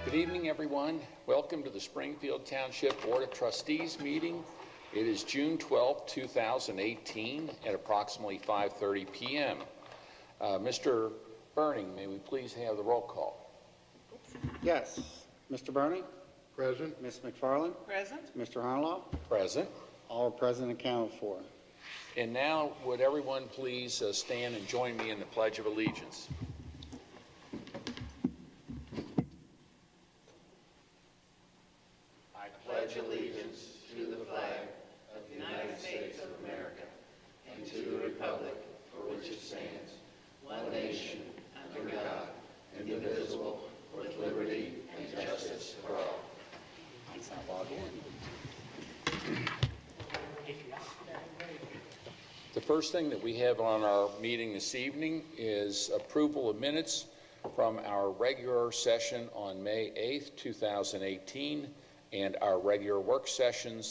Good evening, everyone. Welcome to the Springfield Township Board of Trustees meeting. It is June 12, 2018 at approximately 5:30 p.m. Mr. Burning, may we please have the roll call? Yes. Mr. Burning? Present. Ms. McFarland? Present. Mr. Harlow? Present. All are present and accounted for. And now, would everyone please stand and join me in the Pledge of Allegiance? I pledge allegiance to the flag of the United States of America and to the republic for which it stands, one nation, under God, indivisible, with liberty and justice for all. It's not logged in. The first thing that we have on our meeting this evening is approval of minutes from our regular session on May 8th, 2018, and our regular work session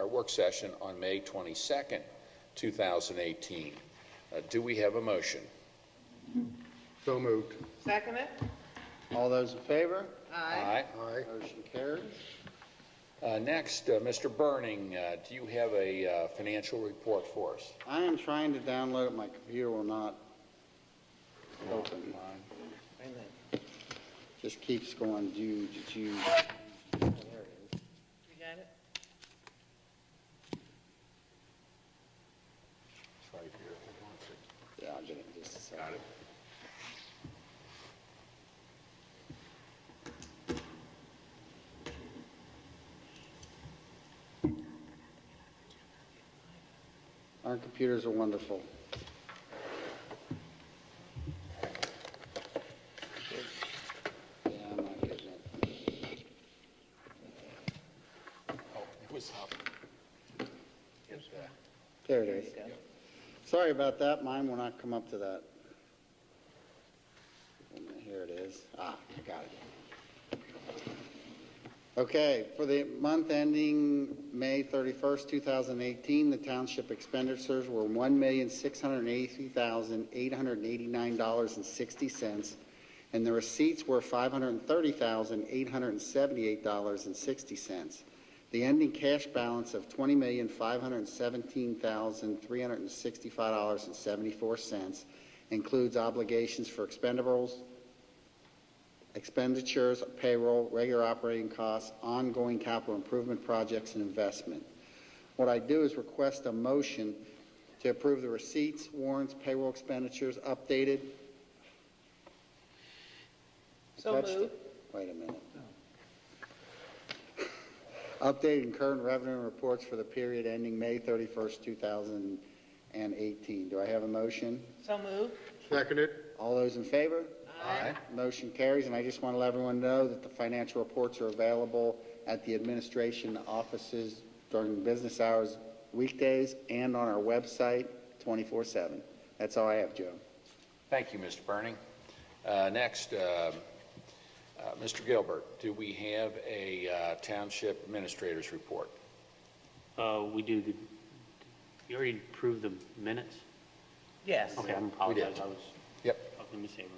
on May 22nd, 2018. Do we have a motion? So moved. Second it. All those in favor? Aye. Aye. Motion carries. Next, Mr. Burning, do you have a financial report for us? I am trying to download it. My computer will not open. Just keeps going. There it is. You got it? It's right here. Yeah, I'll get it in just a second. Got it. Our computers are wonderful. Yeah, I'm not getting it. Oh, it was up. There it is. Sorry about that. Mine will not come up to that. Here it is. Ah, I got it. Okay, for the month ending May 31st, 2018, the township expenditures were $1,683,889.60, and the receipts were $530,878.60. The ending cash balance of $20,517,365.74 includes obligations for expenditures, payroll, regular operating costs, ongoing capital improvement projects, and investment. What I do is request a motion to approve the receipts, warrants, payroll expenditures, updated. So moved. Wait a minute. Updated and current revenue reports for the period ending May 31st, 2018. Do I have a motion? So moved. Seconded. All those in favor? Aye. Motion carries, and I just want to let everyone know that the financial reports are available at the administration offices during business hours, weekdays, and on our website 24/7. That's all I have, Joe. Thank you, Mr. Burning. Next, Mr. Gilbert, do we have a township administrator's report? We do. You already approved the minutes? Yes. Okay, I apologize. I was Yep. in Miss Abrams.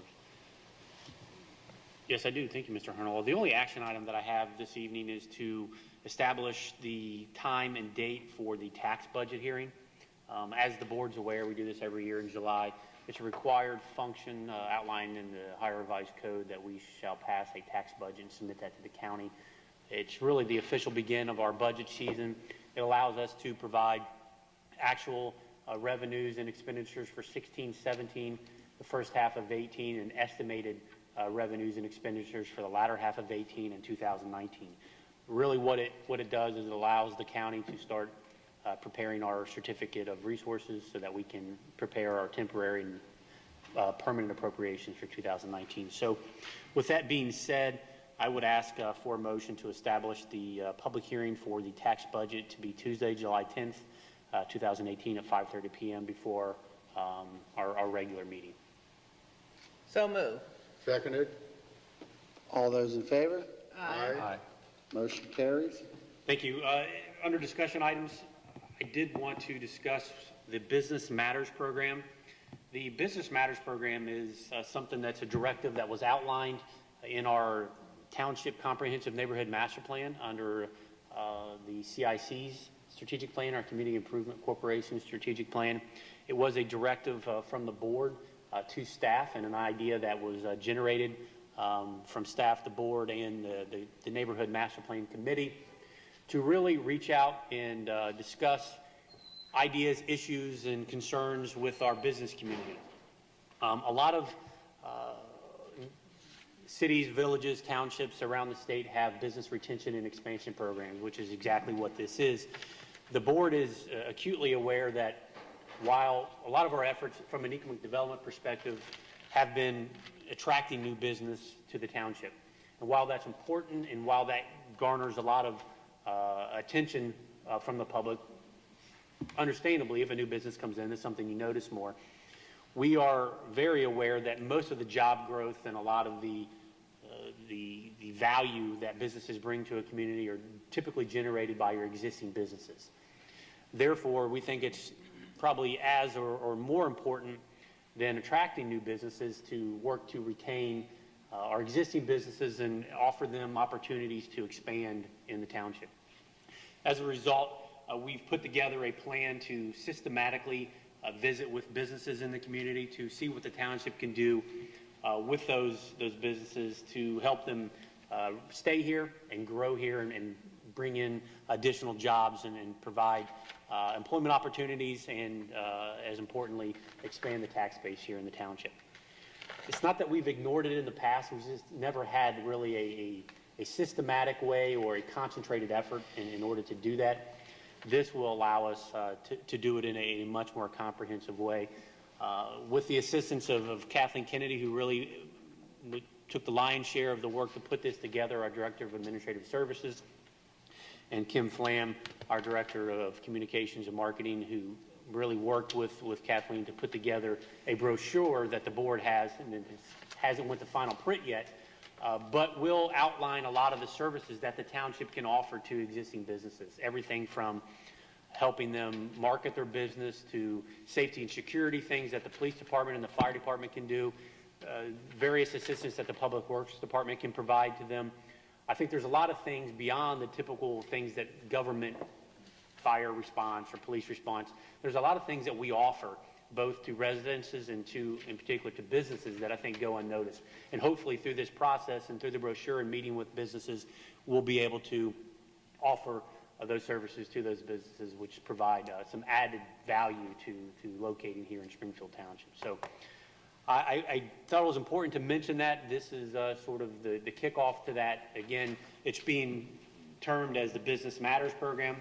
Yes, I do. Thank you, Mr. Harnell. The only action item that I have this evening is to establish the time and date for the tax budget hearing. As the board's aware, we do this every year in July. It's a required function outlined in the Ohio Revised Code that we shall pass a tax budget and submit that to the county. It's really the official begin of our budget season. It allows us to provide actual revenues and expenditures for 16, 17, the first half of 18, and estimated revenues and expenditures for the latter half of 18 and 2019. Really what it does is it allows the county to start preparing our certificate of resources so that we can prepare our temporary and permanent appropriations for 2019. So with that being said, I would ask for a motion to establish the public hearing for the tax budget to be Tuesday, July 10th, 2018 at 5:30 p.m. before our regular meeting. So moved. Seconded. All those in favor? Aye. Motion carries. Thank you. Under discussion items, I did want to discuss the Business Matters program. The Business Matters program is something that's a directive that was outlined in our Township Comprehensive Neighborhood Master Plan under the CIC's strategic plan, our Community Improvement Corporation strategic plan. It was a directive from the board to staff, and an idea that was generated from staff, the board, and the Neighborhood Master Plan Committee to really reach out and discuss ideas, issues, and concerns with our business community. A lot of cities, villages, townships around the state have business retention and expansion programs, which is exactly what this is. The board is acutely aware that while a lot of our efforts from an economic development perspective have been attracting new business to the township, and while that's important and while that garners a lot of attention from the public, understandably, if a new business comes in, it's something you notice more. We are very aware that most of the job growth and a lot of the value that businesses bring to a community are typically generated by your existing businesses. Therefore, we think it's probably as or more important than attracting new businesses to work to retain our existing businesses and offer them opportunities to expand in the township. As a result, we've put together a plan to systematically visit with businesses in the community to see what the township can do with those businesses to help them stay here and grow here and bring in additional jobs and provide employment opportunities and, as importantly, expand the tax base here in the township. It's not that we've ignored it in the past. We've just never had really a systematic way or a concentrated effort in order to do that. This will allow us to do it in a much more comprehensive way. With the assistance of Kathleen Kennedy, who really took the lion's share of the work to put this together, our Director of Administrative Services, and Kim Flam, our Director of Communications and Marketing, who really worked with Kathleen to put together a brochure that the board has, and it hasn't went to final print yet, but will outline a lot of the services that the township can offer to existing businesses. Everything from helping them market their business to safety and security things that the police department and the fire department can do, various assistance that the public works department can provide to them. I think there's a lot of things beyond the typical things that government, fire response or police response. There's a lot of things that we offer both to residences and in particular to businesses that I think go unnoticed. And hopefully through this process and through the brochure and meeting with businesses, we'll be able to offer those services to those businesses, which provide some added value to locating here in Springfield Township. So I thought it was important to mention that. This is sort of the kickoff to that. Again, it's being termed as the Business Matters program,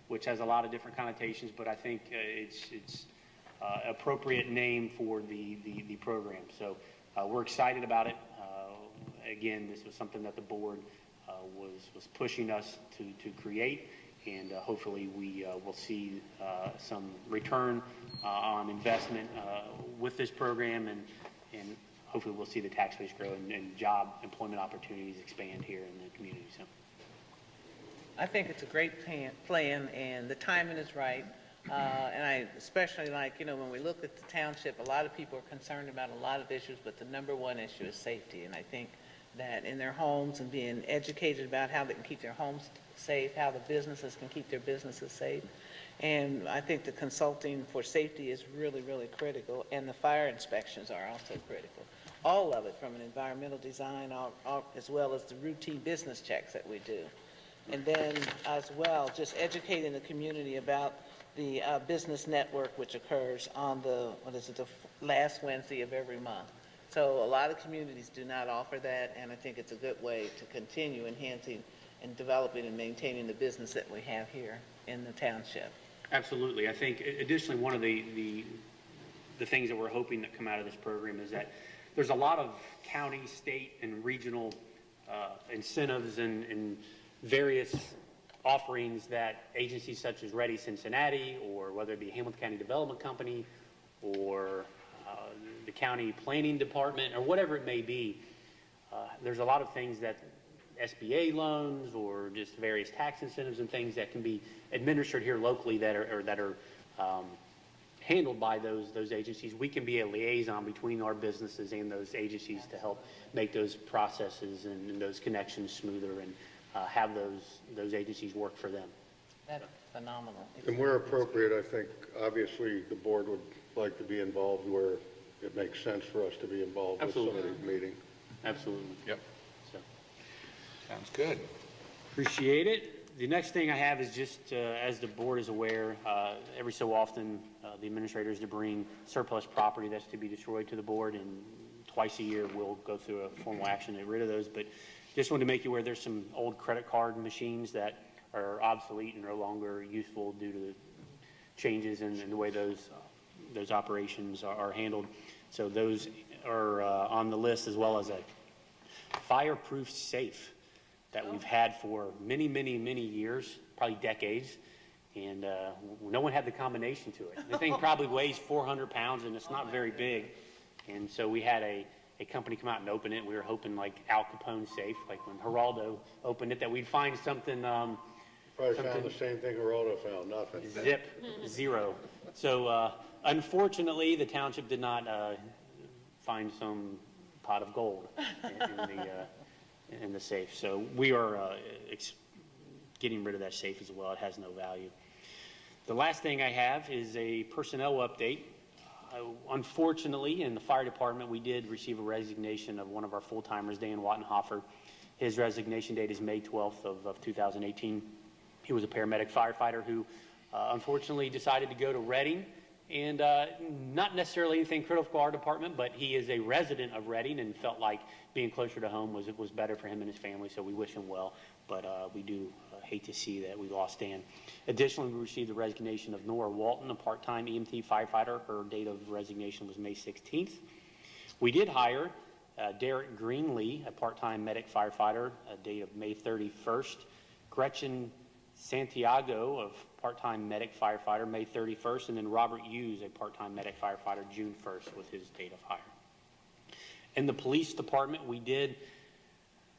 which has a lot of different connotations, but I think it's appropriate name for the program. So we're excited about it. Again, this was something that the board was pushing us to create, and hopefully we will see some return on investment with this program, and hopefully we'll see the tax base grow and job employment opportunities expand here in the community. So I think it's a great plan, and the timing is right. And I especially like, when we look at the township, a lot of people are concerned about a lot of issues, but the number one issue is safety. And I think that in their homes and being educated about how they can keep their homes safe, how the businesses can keep their businesses safe. And I think the consulting for safety is really, really critical, and the fire inspections are also critical. All of it, from an environmental design as well as the routine business checks that we do. And then as well, just educating the community about the business network, which occurs on the last Wednesday of every month. So a lot of communities do not offer that, and I think it's a good way to continue enhancing and developing and maintaining the business that we have here in the township. absolutely. I think additionally one of the things that we're hoping that come out of this program is that there's a lot of county, state, and regional incentives and various offerings that agencies such as Ready Cincinnati, or whether it be Hamilton County Development Company, or the county planning department, or whatever it may be, there's a lot of things that SBA loans or just various tax incentives and things that can be administered here locally that are handled by those agencies. We can be a liaison between our businesses and those agencies to help make those processes and those connections smoother and have those agencies work for them. That's phenomenal. And where appropriate, I think, obviously, the board would like to be involved where it makes sense for us to be involved with some of Absolutely. these meetings. Absolutely. Yep. So, Sounds good. appreciate it. The next thing I have is just, as the board is aware, every so often, the administrators to bring surplus property that's to be destroyed to the board, and twice a year we'll go through a formal action to get rid of those. But just wanted to make you aware there's some old credit card machines that are obsolete and no longer useful due to the changes in the way those operations are handled. So those are on the list, as well as a fireproof safe that we've had for many, many, many years, probably decades, and no one had the combination to it. The thing probably weighs 400 pounds, and it's not very big. And so we had a company come out and open it. We were hoping, like Al Capone's safe, like when Geraldo opened it, that we'd find something. Probably found the same thing Geraldo found, nothing. Zip, zero. So unfortunately, the township did not find some pot of gold in the safe. So we are getting rid of that safe as well. It has no value. The last thing I have is a personnel update. Unfortunately, in the fire department, we did receive a resignation of one of our full-timers, Dan Wattenhofer. His resignation date is May 12th of 2018. He was a paramedic firefighter who unfortunately decided to go to Reading, and not necessarily anything critical to our department, but he is a resident of Reading and felt like being closer to home was better for him and his family, so we wish him well. But we do hate to see that we lost Dan. Additionally, we received the resignation of Nora Walton, a part-time EMT firefighter. Her date of resignation was May 16th. We did hire Derek Greenlee, a part-time medic firefighter, a date of May 31st. Gretchen Santiago, of part-time medic firefighter, May 31st, and then Robert Hughes, a part-time medic firefighter, June 1st was his date of hire. In the police department, we did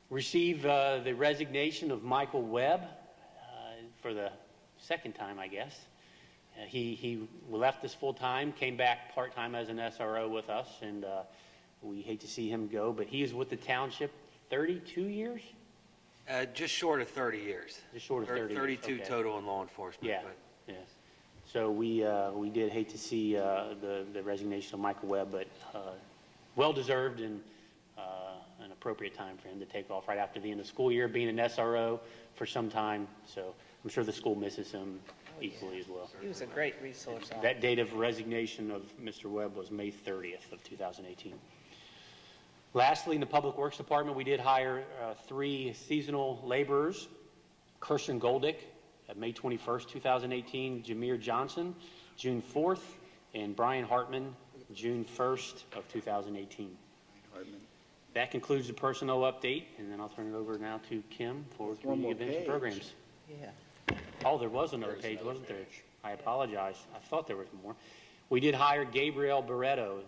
receive the resignation of Michael Webb for the second time, I guess. He left us full-time, came back part-time as an SRO with us, and we hate to see him go, but he is with the township 32 years? Just short of 30 years. Just short of 30 years, 32 okay. total in law enforcement. Yeah, but- yes. So we did hate to see the resignation of Michael Webb, but well-deserved and an appropriate time for him to take off right after the end of the school year, being an SRO for some time. So I'm sure the school misses him equally as well. He was a great resource. That date of resignation of Mr. Webb was May 30th of 2018. Lastly, in the Public Works Department, we did hire 3 seasonal laborers. Kirsten Goldick, May 21st, 2018. Jameer Johnson, June 4th. And Brian Hartman, June 1st of 2018. That concludes the personnel update, and then I'll turn it over now to Kim for one more community events and page. programs. Yeah. Oh, there was another page, wasn't there? I apologize. I thought there was more. We did hire Gabriel Barreto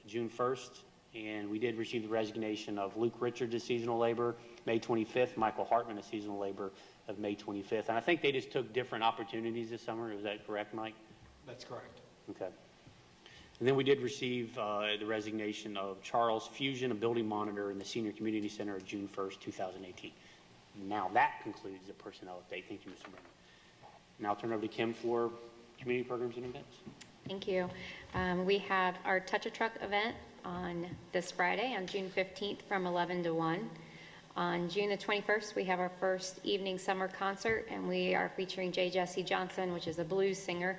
June 1st, and we did receive the resignation of Luke Richards as seasonal labor, May 25th, Michael Hartman as seasonal labor of May 25th. And I think they just took different opportunities this summer. Is that correct, Mike? That's correct. Okay. And then we did receive the resignation of Charles Fusion, a building monitor in the Senior Community Center of June 1st, 2018. Now that concludes the personnel update. Thank you, Mr. Mayor. Now I'll turn it over to Kim for community programs and events. Thank you. We have our Touch a Truck event on this Friday, on June 15th from 11 to 1. On June the 21st, we have our first evening summer concert, and we are featuring J. Jesse Johnson, which is a blues singer,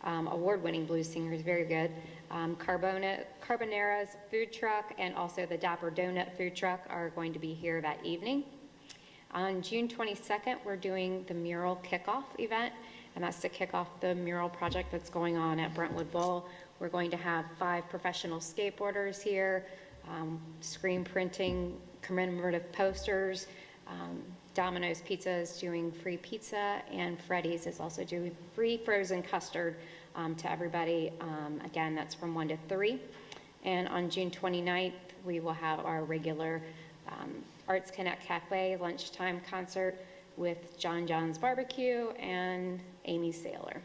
award-winning blues singer, is very good. Carbonera's food truck and also the Dapper Donut food truck are going to be here that evening. On June 22nd, we're doing the mural kickoff event, and that's to kick off the mural project that's going on at Brentwood Bowl. We're going to have 5 professional skateboarders here, screen printing commemorative posters. Domino's Pizza is doing free pizza, and Freddy's is also doing free frozen custard to everybody. Again, that's from 1 to 3. And on June 29th, we will have our regular Arts Connect Cafe lunchtime concert with John John's Barbecue and Amy Saylor.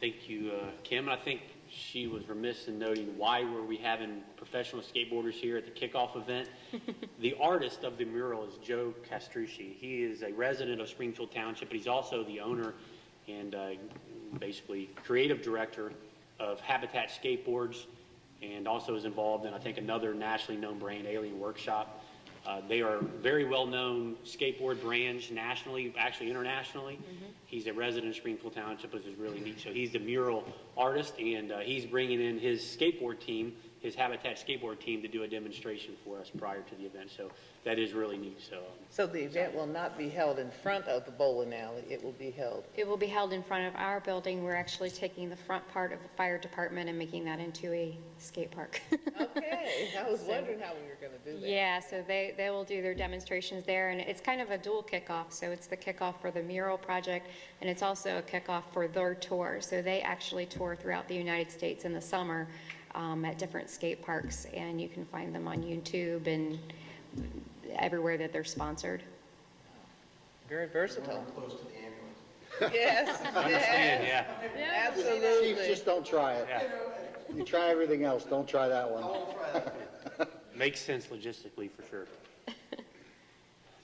Thank you, Kim. I think she was remiss in noting why were we having professional skateboarders here at the kickoff event. The artist of the mural is Joe Castrucci. He is a resident of Springfield Township, but he's also the owner and basically creative director of Habitat Skateboards, and also is involved in, I think, another nationally known brand, Alien Workshop. They are very well-known skateboard brands nationally, actually internationally. He's a resident of Springfield Township, which is really neat. So he's the mural artist, and he's bringing in his skateboard team, his Habitat skateboard team, to do a demonstration for us prior to the event. So that is really neat. So the event will not be held in front of the bowling alley. It will be held. It will be held in front of our building. We're actually taking the front part of the fire department and making that into a skate park. Okay, I was wondering how we were going to do that. Yeah, so they will do their demonstrations there, and it's kind of a dual kickoff. So it's the kickoff for the mural project, and it's also a kickoff for their tour. So they actually tour throughout the United States in the summer at different skate parks, and you can find them on YouTube and everywhere that they're sponsored. Very versatile. Close to the ambulance. Yes, Understand, yes, yeah. absolutely. Chiefs, just don't try it. Yeah. You try everything else, don't try that one. Makes sense logistically, for sure.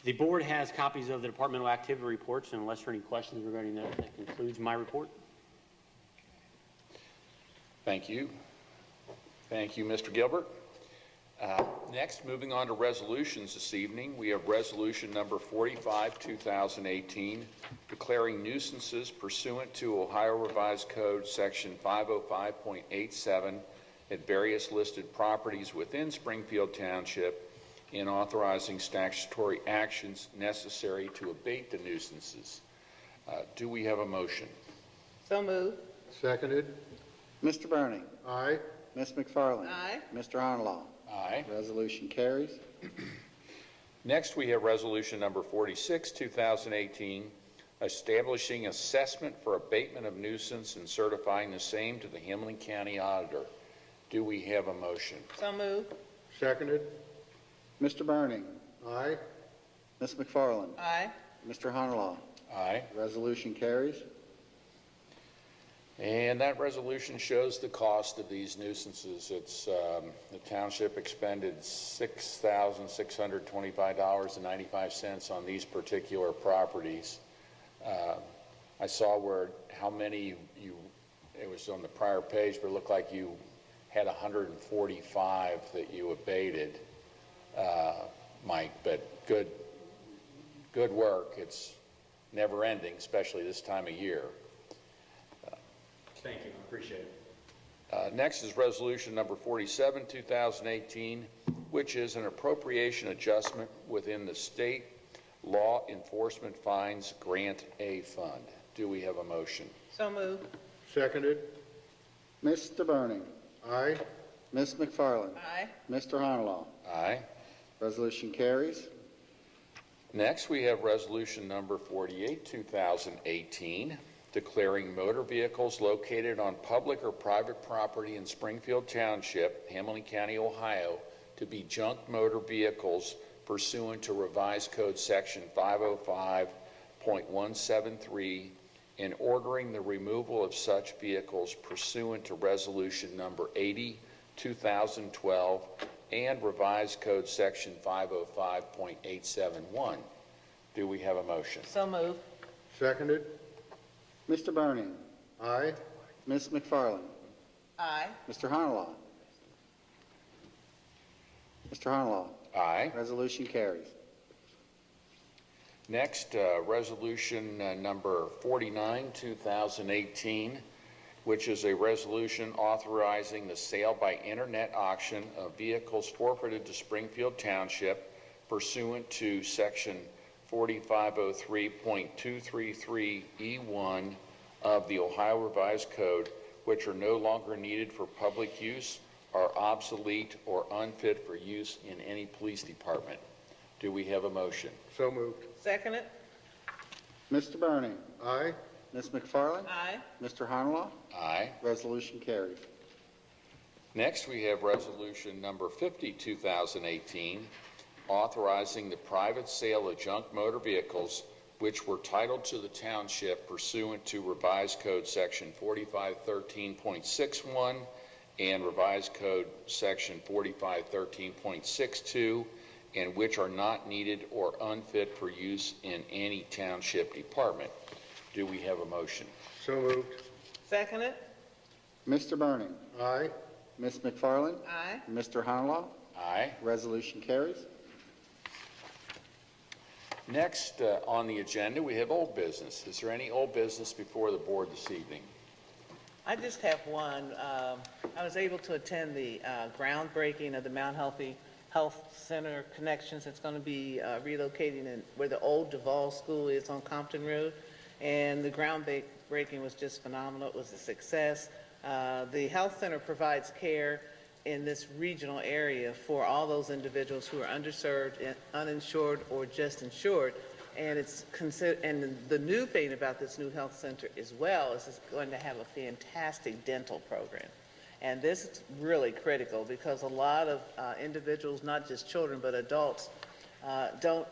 The board has copies of the departmental activity reports, and unless there are any questions regarding those, that concludes my report. Thank you. Thank you, Mr. Gilbert. Next, moving on to resolutions this evening, we have resolution number 45, 2018, declaring nuisances pursuant to Ohio Revised Code section 505.87 at various listed properties within Springfield Township and authorizing statutory actions necessary to abate the nuisances. Do we have a motion? So moved. Seconded? Mr. Burning. Aye. Ms. McFarland. Aye. Mr. Honalaw. Aye. Resolution carries. Next, we have resolution number 46, 2018, establishing assessment for abatement of nuisance and certifying the same to the Hamilton County Auditor. Do we have a motion? So moved. Seconded? Mr. Burning. Aye. Ms. McFarland. Aye. Mr. Honalaw. Aye. Resolution carries. And that resolution shows the cost of these nuisances. It's the township expended $6,625.95 on these particular properties. I saw how many it was on the prior page, but it looked like you had 145 that you abated, Mike, but good work. It's never ending, especially this time of year. Thank you. Appreciate it. Next is resolution number 47, 2018, which is an appropriation adjustment within the state law enforcement fines grant A fund. Do we have a motion? So moved. Seconded? Mr. Burning. Aye. Ms. McFarland. Aye. Mr. Honalaw. Aye. Resolution carries. Next, we have resolution number 48, 2018, declaring motor vehicles located on public or private property in Springfield Township, Hamilton County, Ohio, to be junk motor vehicles pursuant to Revised Code Section 505.173 and ordering the removal of such vehicles pursuant to Resolution number 80, 2012, and Revised Code Section 505.871. Do we have a motion? So moved. Seconded? Mr. Burning. Aye. Ms. McFarland. Aye. Mr. Honalaw. Mr. Honalaw. Aye. Resolution carries. Next, resolution number 49, 2018, which is a resolution authorizing the sale by internet auction of vehicles forfeited to Springfield Township pursuant to section 4503.233E1 of the Ohio Revised Code, which are no longer needed for public use, are obsolete or unfit for use in any police department. Do we have a motion? So moved. Seconded. Mr. Burning. Aye. Ms. McFarland. Aye. Mr. Honalaw. Aye. Resolution carries. Next, we have resolution number 50, 2018, authorizing the private sale of junk motor vehicles which were titled to the township pursuant to Revised Code Section 4513.61 and Revised Code Section 4513.62, and which are not needed or unfit for use in any township department. Do we have a motion? So moved. Second it? Mr. Burning. Aye. Ms. McFarland. Aye. Mr. Honolaw. Aye. Resolution carries. Next on the agenda, we have old business. Is there any old business before the board this evening? I just have one. I was able to attend the groundbreaking of the Mount Healthy Health Center Connections. It's going to be relocating in where the old Duval School is on Compton Road. And the groundbreaking was just phenomenal. It was a success. The health center provides care in this regional area for all those individuals who are underserved, uninsured, or just insured. And the new thing about this new health center as well is it's going to have a fantastic dental program. And this is really critical because a lot of individuals, not just children, but adults, don't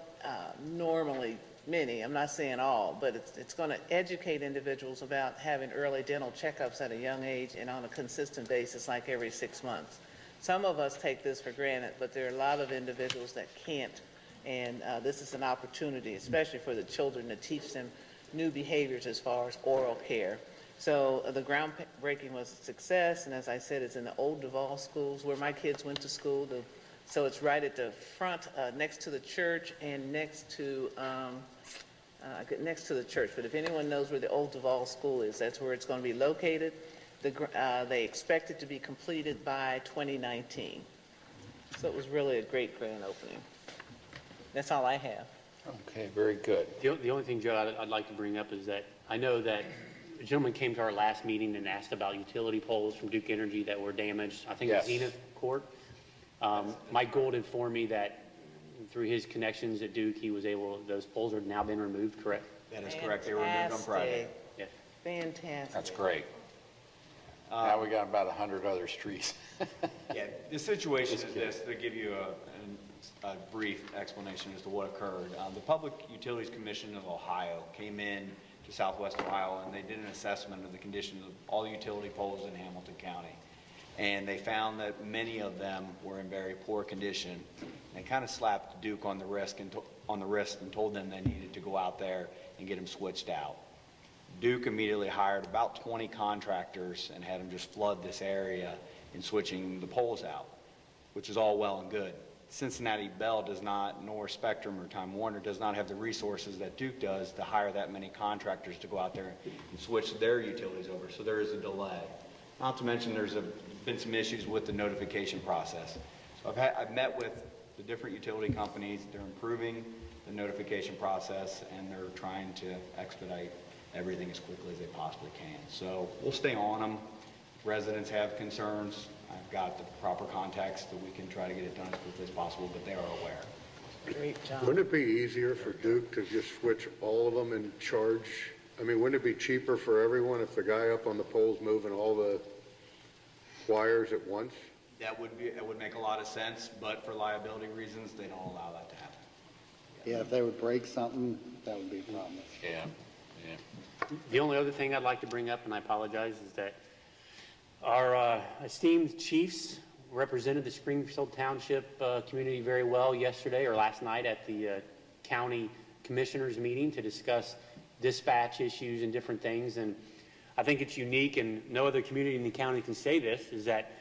normally, many, I'm not saying all, but it's going to educate individuals about having early dental checkups at a young age and on a consistent basis, like every 6 months. Some of us take this for granted, but there are a lot of individuals that can't. And this is an opportunity, especially for the children, to teach them new behaviors as far as oral care. So the groundbreaking was a success, and as I said, it's in the old Duval schools where my kids went to school. So it's right at the front, next to the church and next to the church. But if anyone knows where the old Duval school is, that's where it's going to be located. They expect it to be completed by 2019. So it was really a great grand opening. That's all I have. Okay, very good. The only thing, Joe, I'd like to bring up is that I know that a gentleman came to our last meeting and asked about utility poles from Duke Energy that were damaged. I think Yes. at Zenith Court. Mike Gould informed me that through his connections at Duke, he was able, those poles have now been removed, correct? That is correct. They were removed on Friday. Yes. Fantastic. That's great. Now we got about 100 other streets. Yeah, the situation is this, to give you a brief explanation as to what occurred. The Public Utilities Commission of Ohio came in to Southwest Ohio and they did an assessment of the condition of all the utility poles in Hamilton County. And they found that many of them were in very poor condition. They kind of slapped Duke on the wrist and told them they needed to go out there and get them switched out. Duke immediately hired about 20 contractors and had them just flood this area in switching the poles out, which is all well and good. Cincinnati Bell does not, nor Spectrum or Time Warner does not have the resources that Duke does to hire that many contractors to go out there and switch their utilities over. So there is a delay. Not to mention there's been some issues with the notification process. So I've met with the different utility companies. They're improving the notification process and they're trying to expedite everything as quickly as they possibly can. So we'll stay on them. If residents have concerns, I've got the proper contacts that we can try to get it done as quickly as possible, but they are aware. Great job. Wouldn't it be easier for Duke to just switch all of them and charge? I mean, wouldn't it be cheaper for everyone if the guy up on the pole's moving all the wires at once? That would make a lot of sense, but for liability reasons, they don't allow that to happen. Yeah, if they would break something, that would be a problem. Yeah, yeah. The only other thing I'd like to bring up, and I apologize, is that our esteemed chiefs represented the Springfield Township community very well yesterday or last night at the county commissioners meeting to discuss dispatch issues and different things. And I think it's unique, and no other community in the county can say this, is that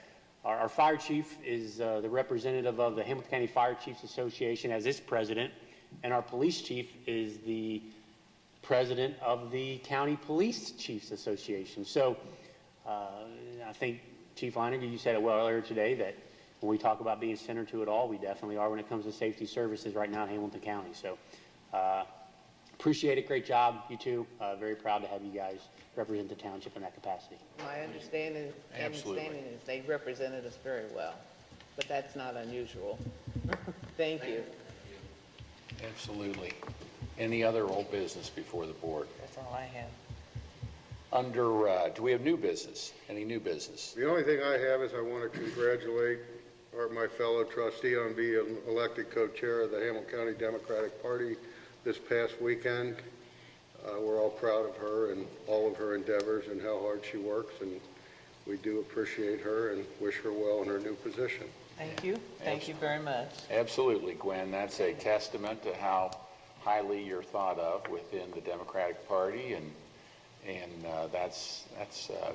our fire chief is the representative of the Hamilton County Fire Chiefs Association as its president, and our police chief is the president of the County Police Chiefs Association. So I think, Chief Leininger, you said it well earlier today that when we talk about being center to it all, we definitely are when it comes to safety services right now in Hamilton County. So appreciate it. Great job, you two. Very proud to have you guys represent the township in that capacity. My understanding is they represented us very well, but that's not unusual. Thank you. Absolutely. Any other old business before the board? That's all I have. Do we have new business? Any new business? The only thing I have is I want to congratulate my fellow trustee on being elected co-chair of the Hamilton County Democratic Party this past weekend. We're all proud of her and all of her endeavors and how hard she works, and we do appreciate her and wish her well in her new position. Thank you. Thank you very much. Absolutely, Gwen. That's a testament to how highly you're thought of within the Democratic Party, and that's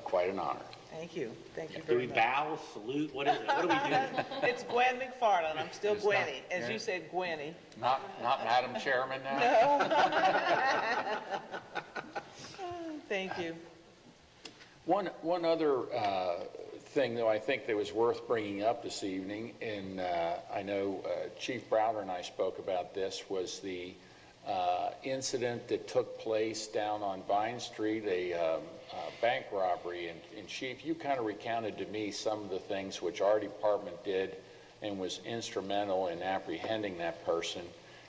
quite an honor. Thank you. Thank you Do very we much. bow, salute? What is it? What do we do? It's Gwen McFarland. I'm still It's not- Gwenny, as yeah. you said, Gwenny. Not Madam Chairman now? Thank you. One other thing, though, I think that was worth bringing up this evening, and I know Chief Browder and I spoke about this, was the incident that took place down on Vine Street, a bank robbery. And Chief, you kind of recounted to me some of the things which our department did and was instrumental in apprehending that person.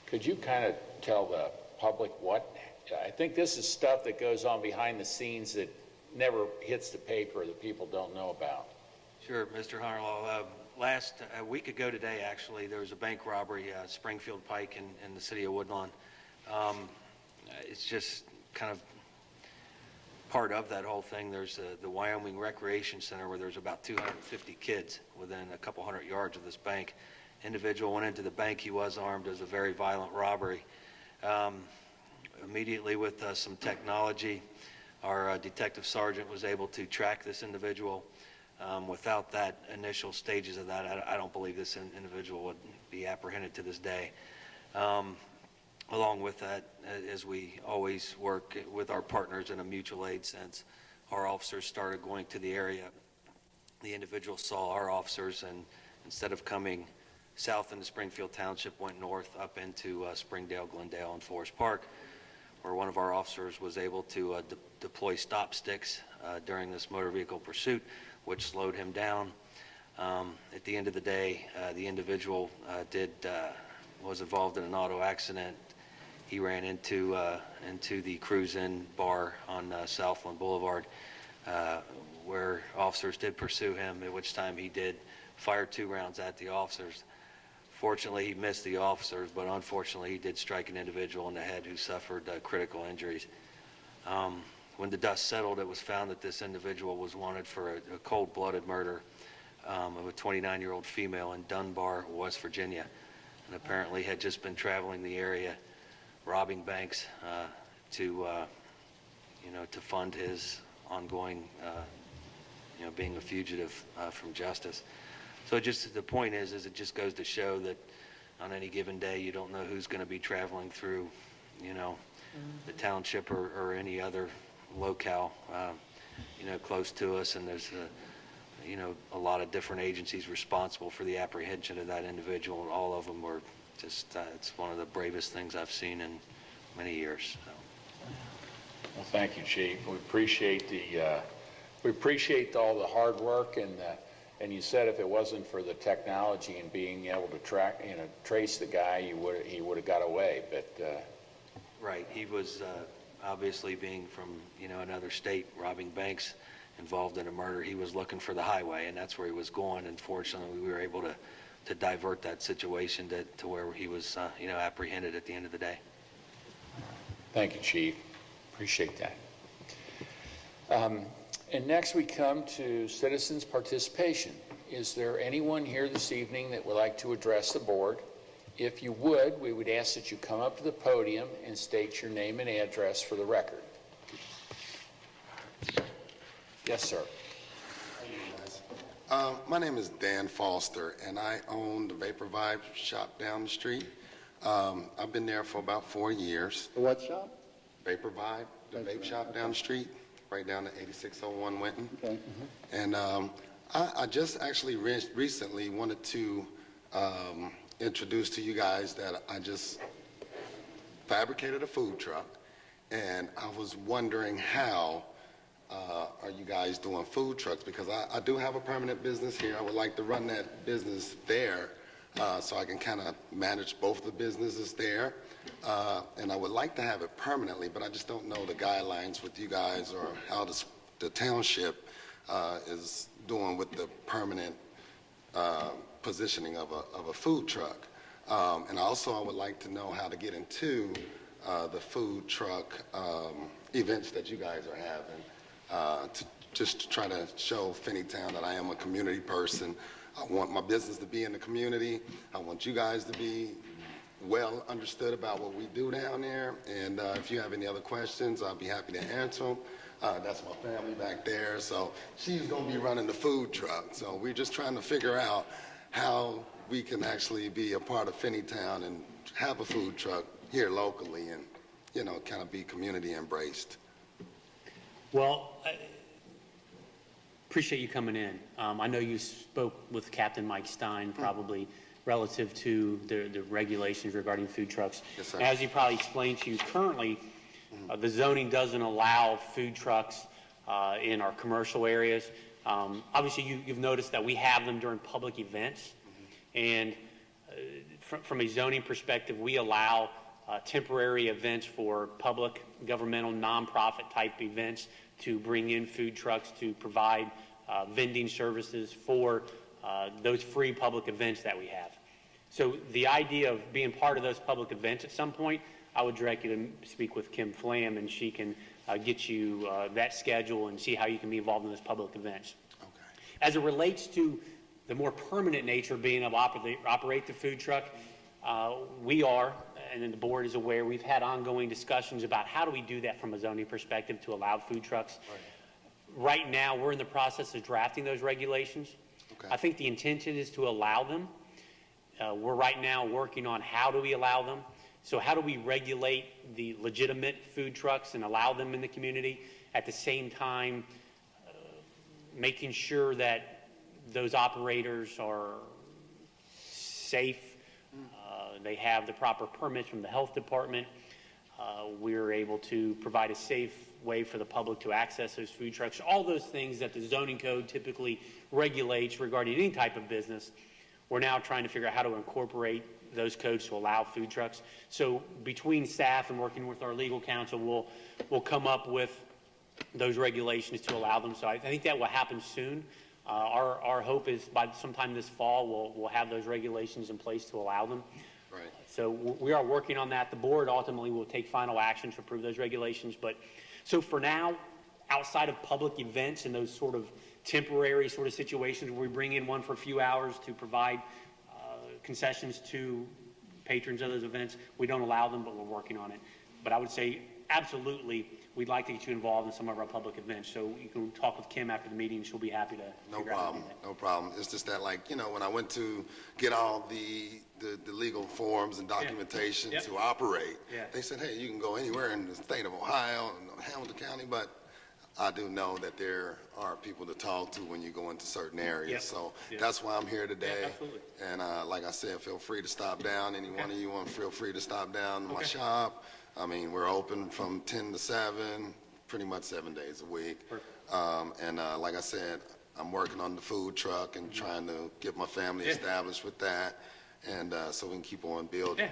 Could you kind of tell the public what? I think this is stuff that goes on behind the scenes that never hits the paper that people don't know about. Sure, Mr. Hunterlaw. Last a week ago today, actually, there was a bank robbery at Springfield Pike in the city of Woodlawn. It's just kind of part of that whole thing. There's the Wyoming Recreation Center where there's about 250 kids within a couple hundred yards of this bank. Individual went into the bank. He was armed. It was a very violent robbery. Immediately with some technology, our detective sergeant was able to track this individual. Without that initial stages of that, I don't believe this individual would be apprehended to this day. Along with that, as we always work with our partners in a mutual aid sense, our officers started going to the area. The individual saw our officers, and instead of coming south into Springfield Township, went north up into Springdale, Glendale, and Forest Park, where one of our officers was able to deploy stop sticks during this motor vehicle pursuit, which slowed him down. At the end of the day, the individual was involved in an auto accident. He ran into the cruise-in bar on Southland Boulevard, where officers did pursue him, at which time he did fire 2 rounds at the officers. Fortunately, he missed the officers, but unfortunately, he did strike an individual in the head who suffered critical injuries. When the dust settled, it was found that this individual was wanted for a cold-blooded murder of a 29-year-old female in Dunbar, West Virginia, and apparently had just been traveling the area, robbing banks to fund his ongoing, being a fugitive from justice. So just the point is it just goes to show that on any given day you don't know who's going to be traveling through, the township or any other locale, close to us, and there's a lot of different agencies responsible for the apprehension of that individual, and all of them were just, it's one of the bravest things I've seen in many years. So. Well, thank you, Chief. We appreciate all the hard work, and you said if it wasn't for the technology and being able to trace the guy, he would have got away. But right, he was obviously being from another state, robbing banks, involved in a murder. He was looking for the highway, and that's where he was going. And fortunately, we were able to divert that situation to where he was, apprehended at the end of the day. thank you, Chief. Appreciate that. And next we come to citizens' participation. Is there anyone here this evening that would like to address the board? If you would, we would ask that you come up to the podium and state your name and address for the record. Yes, sir. My name is Dan Foster, and I own the Vapor Vibe shop down the street. I've been there for about 4 years. The what shop? Vapor Vibe, the vape shop down the street, right down at 8601 Winton. Okay. And I just actually recently wanted to introduce to you guys that I just fabricated a food truck, and I was wondering how are you guys doing food trucks? Because I do have a permanent business here. I would like to run that business there so I can kind of manage both the businesses there. And I would like to have it permanently, but I just don't know the guidelines with you guys or how the township is doing with the permanent positioning of a food truck. And also I would like to know how to get into the food truck events that you guys are having, just to try to show Finneytown that I am a community person. I want my business to be in the community. I want you guys to be well understood about what we do down there. And if you have any other questions, I'll be happy to answer them. That's my family back there. So she's going to be running the food truck. So we're just trying to figure out how we can actually be a part of Finneytown and have a food truck here locally and, you know, kind of be community embraced. Well, I appreciate you coming in. I know you spoke with Captain Mike Stein probably relative to the regulations regarding food trucks. Yes, sir. As he probably explained to you, currently the zoning doesn't allow food trucks in our commercial areas. Obviously, you've noticed that we have them during public events. And from a zoning perspective, we allow temporary events for public, governmental, nonprofit type events to bring in food trucks to provide vending services for those free public events that we have. So the idea of being part of those public events at some point, I would direct you to speak with Kim Flam, and she can get you that schedule and see how you can be involved in those public events. Okay. As it relates to the more permanent nature of being able to operate the food truck, we are, and then the board is aware, we've had ongoing discussions about how do we do that from a zoning perspective to allow food trucks. Right now, we're in the process of drafting those regulations. Okay. I think the intention is to allow them. We're right now working on how do we allow them. So how do we regulate the legitimate food trucks and allow them in the community, at the same time making sure that those operators are safe, they have the proper permits from the health department. We're able to provide a safe way for the public to access those food trucks. All those things that the zoning code typically regulates regarding any type of business, we're now trying to figure out how to incorporate those codes to allow food trucks. So between staff and working with our legal counsel, we'll come up with those regulations to allow them. So I think that will happen soon. Our hope is by sometime this fall, we'll have those regulations in place to allow them. Right. So we are working on that. The board ultimately will take final action to approve those regulations. But so for now, outside of public events and those sort of temporary sort of situations where we bring in one for a few hours to provide concessions to patrons of those events, we don't allow them, but we're working on it. But I would say absolutely, we'd like to get you involved in some of our public events. So you can talk with Kim after the meeting. She'll be happy to figure out how to do that. No problem. It's just that, like, you know, when I went to get all the legal forms and documentation to operate, they said, hey, you can go anywhere in the state of Ohio and Hamilton County, but I do know that there are people to talk to when you go into certain areas. So that's why I'm here today. Absolutely. And like I said, feel free to stop down. Any one of you want, feel free to stop down to my shop. I mean, we're open from 10 to 7, pretty much 7 days a week. And like I said, I'm working on the food truck and trying to get my family established with that, and so we can keep on building.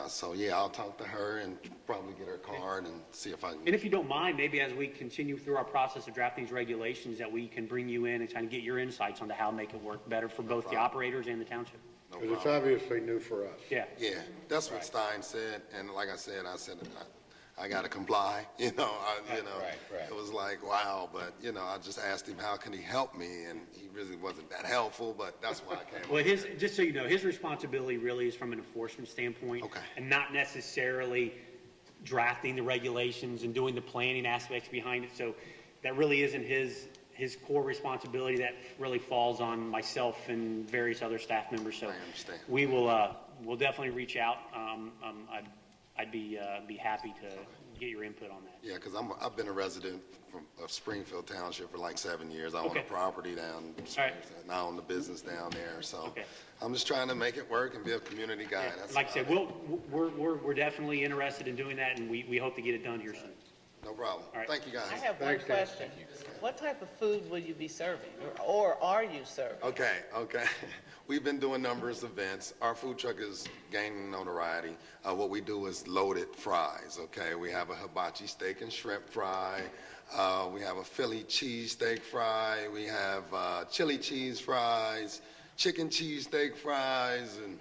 So I'll talk to her and probably get her card and see if I can. And if you don't mind, maybe as we continue through our process of drafting these regulations, that we can bring you in and kind of get your insights on how to make it work better for both the operaters and the township. Because it's obviously new for us. Yeah, that's what Stein said, and like I said, I got to comply. You know, it was like, wow, but you know, I just asked him how can he help me, and he really wasn't that helpful. But that's why I came. Well, just so you know, his responsibility really is from an enforcement standpoint, and not necessarily drafting the regulations and doing the planning aspects behind it. So that really isn't his core responsibility. That really falls on myself and various other staff members. So I understand. we will we'll definitely reach out. I'd be happy to get your input on that. Yeah, because I've been a resident of Springfield Township for like 7 years. I own a property down in Springfield, and I own the business down there. So I'm just trying to make it work and be a community guy. That's like I said, we're definitely interested in doing that, and we hope to get it done here soon. No problem. All right. Thank you, guys. I have one question. What type of food will you be serving, or are you serving? Okay. We've been doing numerous events. Our food truck is gaining notoriety. What we do is loaded fries, okay? We have a hibachi steak and shrimp fry. We have a Philly cheesesteak fry. We have chili cheese fries, chicken cheesesteak fries, and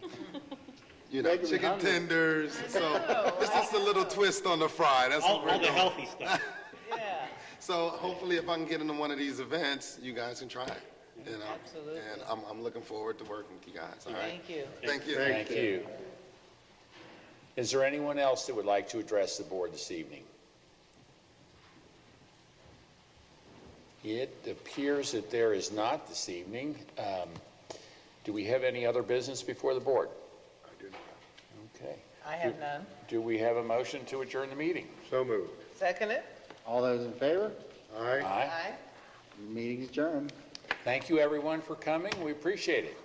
Regular chicken hungry. tenders. So it's just a little twist on the fry. That's All what we're the doing. healthy stuff. Yeah, So hopefully if I can get into one of these events, you guys can try it. absolutely. And I'm looking forward to working with you guys. All right. Thank you. Thank you. Thank you. Is there anyone else that would like to address the board this evening? It appears that there is not this evening. Do we have any other business before the board? I do not. Okay. I have none. Do we have a motion to adjourn the meeting? So moved. Second it? All those in favor? Aye. Aye. Aye. Meeting adjourned. Thank you, everyone, for coming. We appreciate it.